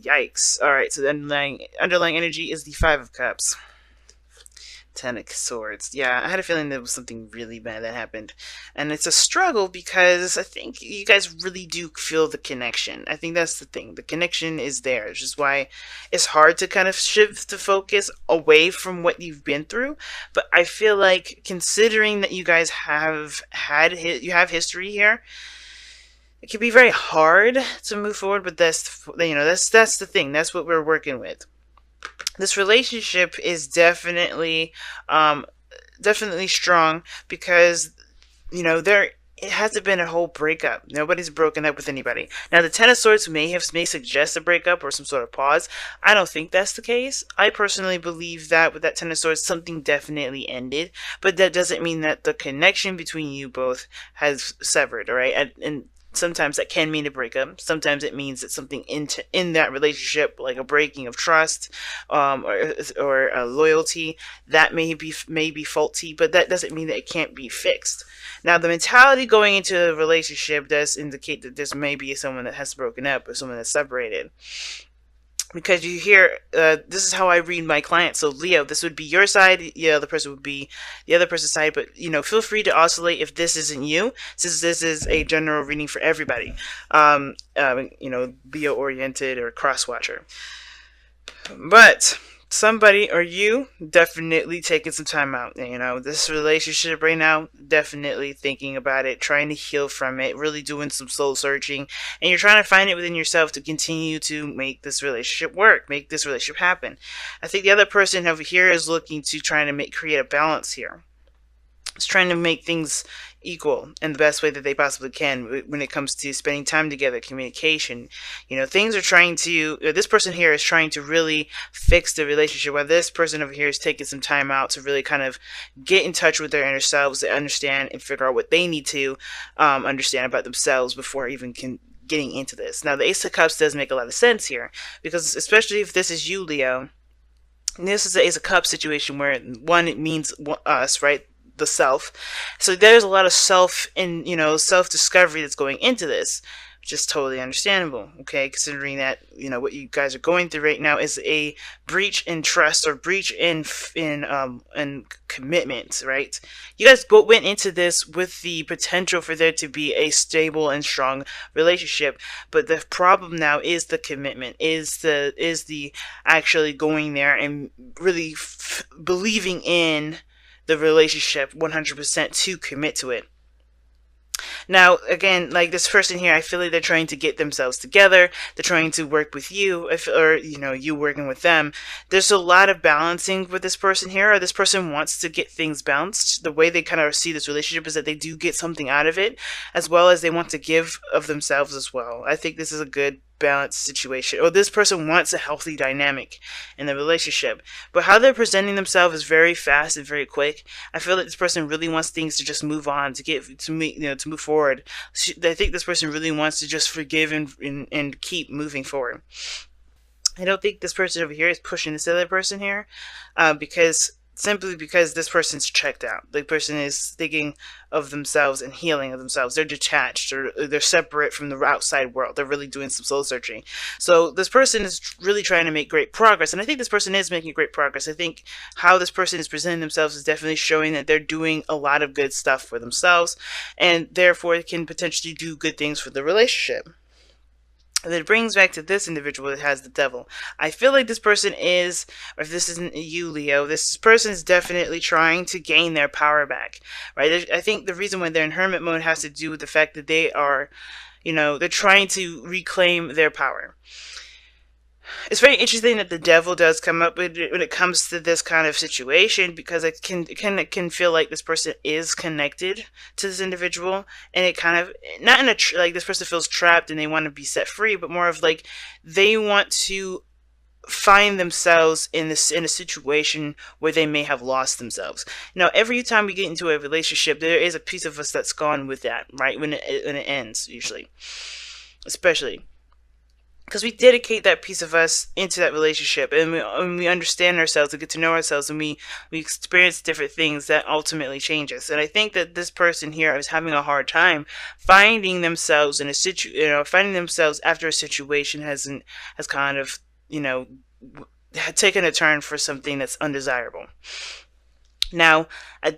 Yikes. Alright, so the underlying energy is the Five of Cups. Ten of Swords. Yeah, I had a feeling there was something really bad that happened. And it's a struggle because I think you guys really do feel the connection. I think that's the thing. The connection is there, which is why it's hard to kind of shift the focus away from what you've been through. But I feel like considering that you guys you have history here, it can be very hard to move forward, but that's the thing. That's what we're working with. This relationship is definitely strong because there it hasn't been a whole breakup. Nobody's broken up with anybody. Now the Ten of Swords may suggest a breakup or some sort of pause. I don't think that's the case. I personally believe that with that Ten of Swords, something definitely ended, but that doesn't mean that the connection between you both has severed. All right, and sometimes that can mean a breakup. Sometimes it means that something in that relationship, like a breaking of trust, or a loyalty, that may be faulty, but that doesn't mean that it can't be fixed. Now, the mentality going into a relationship does indicate that this may be someone that has broken up or someone that's separated. Because you hear, this is how I read my clients. So Leo, this would be your side. The other person would be the other person's side. But feel free to oscillate if this isn't you, since this is a general reading for everybody. Leo oriented or cross watcher. But somebody or you definitely taking some time out. This relationship right now, definitely thinking about it, trying to heal from it, really doing some soul searching, and you're trying to find it within yourself to continue to make this relationship work, make this relationship happen. I think the other person over here is looking to trying to create a balance here. It's trying to make things equal in the best way that they possibly can when it comes to spending time together, communication. Things are trying to, this person here is trying to really fix the relationship, while this person over here is taking some time out to really kind of get in touch with their inner selves, to understand and figure out what they need to understand about themselves before even getting into this. Now, the Ace of Cups does make a lot of sense here, because especially if this is you, Leo, this is the Ace of Cups situation where, one, it means us, right? The self. So there's a lot of self discovery that's going into this, which is totally understandable. Okay, considering that what you guys are going through right now is a breach in trust or breach in commitment. Right? You guys went into this with the potential for there to be a stable and strong relationship, but the problem now is the commitment, is the actually going there and really believing in the relationship 100% to commit to it. Now, again, like this person here, I feel like they're trying to get themselves together. They're trying to work with you, or you working with them. There's a lot of balancing with this person here, or this person wants to get things balanced. The way they kind of see this relationship is that they do get something out of it, as well as they want to give of themselves as well. I think this is a good balanced situation, or this person wants a healthy dynamic in the relationship, but how they're presenting themselves is very fast and very quick. I feel like this person really wants things to just move on, to move forward. I think this person really wants to just forgive and keep moving forward. I don't think this person over here is pushing this other person here, simply because this person's checked out. The person is thinking of themselves and healing of themselves. They're detached, or they're separate from the outside world. They're really doing some soul searching. So this person is really trying to make great progress, and I think this person is making great progress. I think how this person is presenting themselves is definitely showing that they're doing a lot of good stuff for themselves, and therefore can potentially do good things for the relationship. And it brings back to this individual that has the devil. I feel like this person is, or if this isn't you, Leo, this person is definitely trying to gain their power back, right? I think the reason why they're in hermit mode has to do with the fact that they are, they're trying to reclaim their power. It's very interesting that the devil does come up when it comes to this kind of situation, because it can feel like this person is connected to this individual, and it kind of, not in a like this person feels trapped and they want to be set free, but more of like they want to find themselves in a situation where they may have lost themselves. Now, every time we get into a relationship, there is a piece of us that's gone with that, right? When it ends, usually, especially. because we dedicate that piece of us into that relationship, and we understand ourselves and get to know ourselves, and we experience different things that ultimately change us. And I think that this person here is having a hard time finding themselves in a finding themselves after a situation has kind of, you know, had taken a turn for something that's undesirable. Now,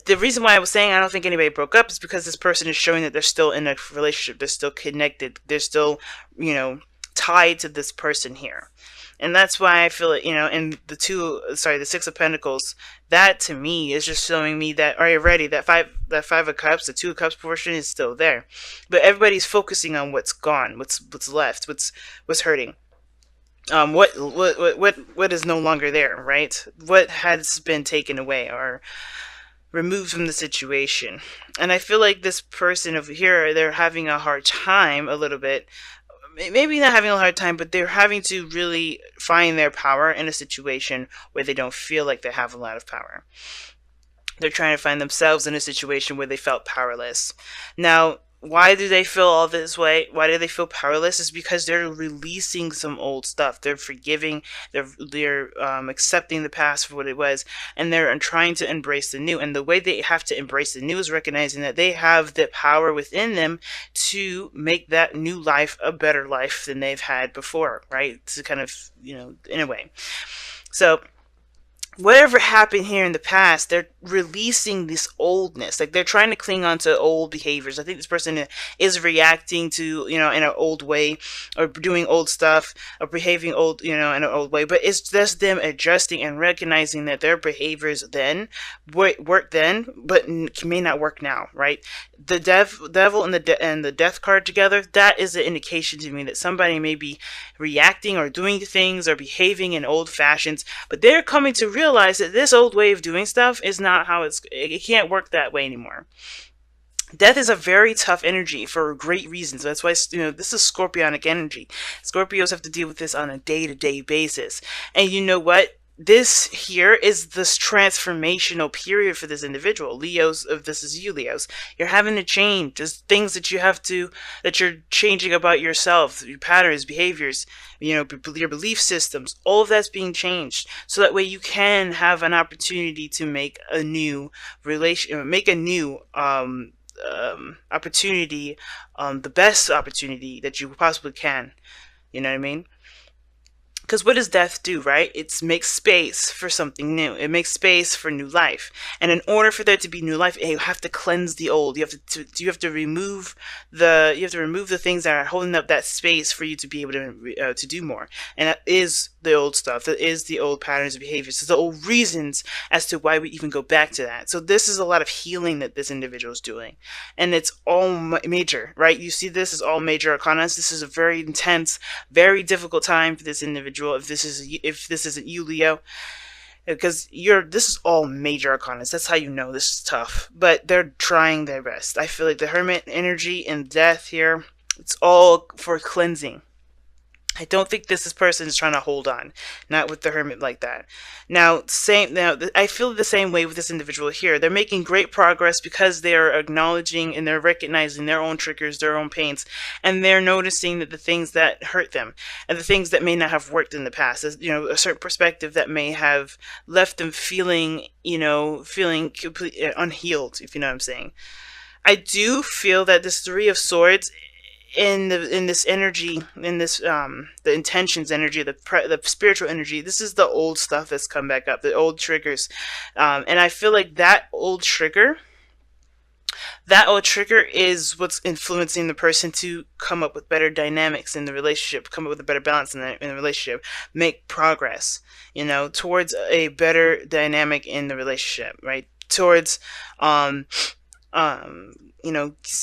the reason why I was saying I don't think anybody broke up is because this person is showing that they're still in a relationship. They're still connected. They're still, you know, tied to this person here. And that's why I feel it, you know, and the Six of Pentacles, that to me is just showing me that already that Five of Cups, the Two of Cups portion is still there. But everybody's focusing on what's gone, what's left, what's hurting. What is no longer there, right? What has been taken away or removed from the situation. And I feel like this person over here, they're having a hard time a little bit. Maybe not having a hard time, but they're having to really find their power in a situation where they don't feel like they have a lot of power. They're trying to find themselves in a situation where they felt powerless. Now, why do they feel all this way? Why do they feel powerless? Is because they're releasing some old stuff. They're forgiving. They're accepting the past for what it was, and they're trying to embrace the new. And the way they have to embrace the new is recognizing that they have the power within them to make that new life a better life than they've had before, right? To kind of, in a way. So whatever happened here in the past, they're releasing this oldness. Like, they're trying to cling on to old behaviors. I think this person is reacting to, in an old way, or doing old stuff, or behaving old, in an old way. But it's just them adjusting and recognizing that their behaviors then worked then, but may not work now, right? The devil and the death card together, that is an indication to me that somebody may be reacting or doing things or behaving in old fashions, but they're coming to realize that this old way of doing stuff is not how it can't work that way anymore. Death is a very tough energy for great reasons. That's why, this is Scorpionic energy. Scorpios have to deal with this on a day-to-day basis. And you know what? This here is this transformational period for this individual. Leos, if this is you, Leos, you're having to change. There's things that you're changing about yourself, your patterns, behaviors, your belief systems. All of that's being changed, so that way you can have an opportunity to make a new opportunity, the best opportunity that you possibly can. You know what I mean? Because what does death do, right? It makes space for something new. It makes space for new life. And in order for there to be new life, you have to cleanse the old. You have to remove the things that are holding up that space for you to be able to do more. And that is the old stuff. That is the old patterns of behaviors. So the old reasons as to why we even go back to that. So this is a lot of healing that this individual is doing, and it's all major, right? You see, this is all major arcana. This is a very intense, very difficult time for this individual. If this isn't you, Leo, because this is all major arcana. That's how you know this is tough. But they're trying their best. I feel like the Hermit energy and death here, it's all for cleansing. I don't think this person is trying to hold on, not with the Hermit like that. Now, I feel the same way with this individual here. They're making great progress because they are acknowledging and they're recognizing their own triggers, their own pains, and they're noticing that the things that hurt them and the things that may not have worked in the past, a certain perspective that may have left them feeling completely unhealed, if you know what I'm saying. I do feel that this Three of Swords in this energy, in this the intentions energy, the spiritual energy, this is the old stuff that's come back up, the old triggers, and I feel like that old trigger is what's influencing the person to come up with better dynamics in the relationship, come up with a better balance in the relationship, make progress, towards a better dynamic in the relationship, right? Towards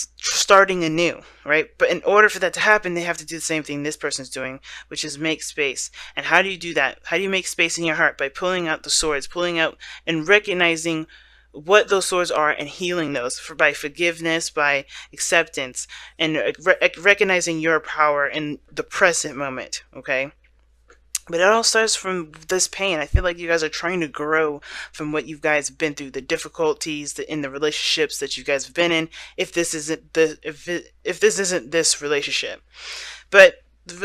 starting anew, right? But in order for that to happen, they have to do the same thing this person's doing, which is make space. And how do you do that? How do you make space in your heart? By pulling out the swords, pulling out and recognizing what those swords are and healing those by forgiveness, by acceptance, and recognizing your power in the present moment, okay? But it all starts from this pain. I feel like you guys are trying to grow from what you guys have been through, the difficulties in the relationships that you guys have been in. If this isn't this relationship, but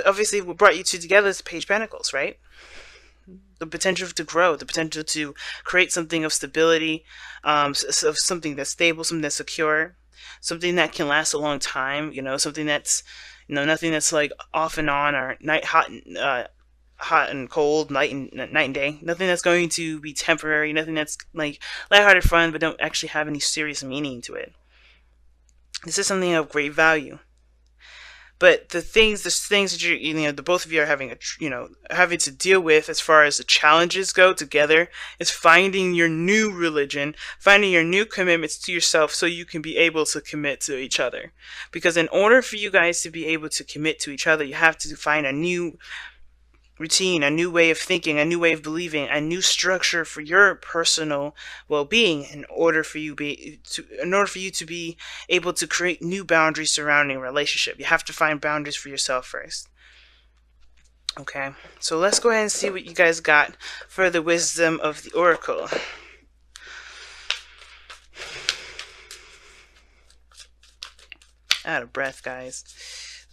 obviously what brought you two together is the Page of Pentacles, right? The potential to grow, the potential to create something of stability, of something that's stable, something that's secure, something that can last a long time. Something that's, nothing that's like off and on, or night hot and cold, night and day. Nothing that's going to be temporary. Nothing that's like lighthearted fun, but don't actually have any serious meaning to it. This is something of great value. But the things that the both of you are having having to deal with as far as the challenges go together is finding your new religion, finding your new commitments to yourself, so you can be able to commit to each other. Because in order for you guys to be able to commit to each other, you have to find a new routine, a new way of thinking, a new way of believing, a new structure for your personal well-being, in order for you to be able to create new boundaries surrounding a relationship. You have to find boundaries for yourself first. Okay, so let's go ahead and see what you guys got for the wisdom of the oracle. Out of breath, guys.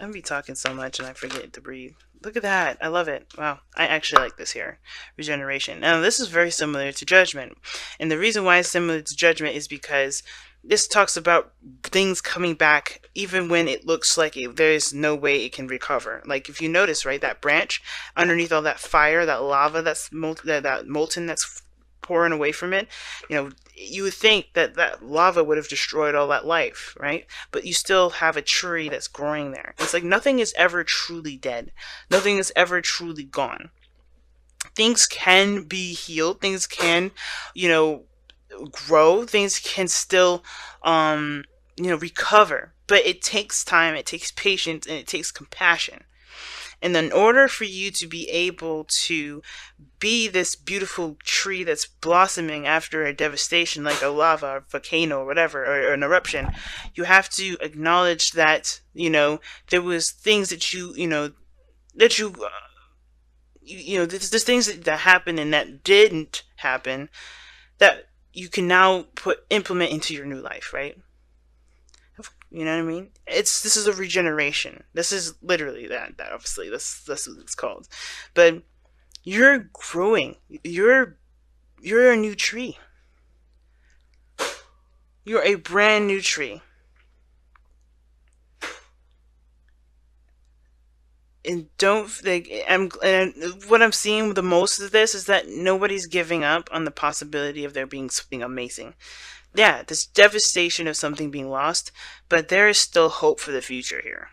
I'm be talking so much and I forget to breathe. Look at that. I love it. Wow. I actually like this here. Regeneration. Now, this is very similar to Judgment. And the reason why it's similar to Judgment is because this talks about things coming back even when it looks like there's no way it can recover. Like, if you notice, right, that branch underneath all that fire, that lava that's molten that's pouring away from it, you would think that lava would have destroyed all that life, right? But you still have a tree that's growing there. It's like nothing is ever truly dead. Nothing is ever truly gone. Things can be healed. Things can, grow. Things can still, recover. But it takes time, it takes patience, and it takes compassion. And in order for you to be able to be this beautiful tree that's blossoming after a devastation like a lava or volcano or whatever, or an eruption, you have to acknowledge that, there was things that there's things that happened and that didn't happen that you can now implement into your new life, right? You know what I mean? This is a regeneration. This is literally that obviously that's what it's called. But you're growing. You're a new tree. You're a brand new tree. And don't think and what I'm seeing with the most of this is that nobody's giving up on the possibility of there being something amazing. Yeah, this devastation of something being lost, but there is still hope for the future here.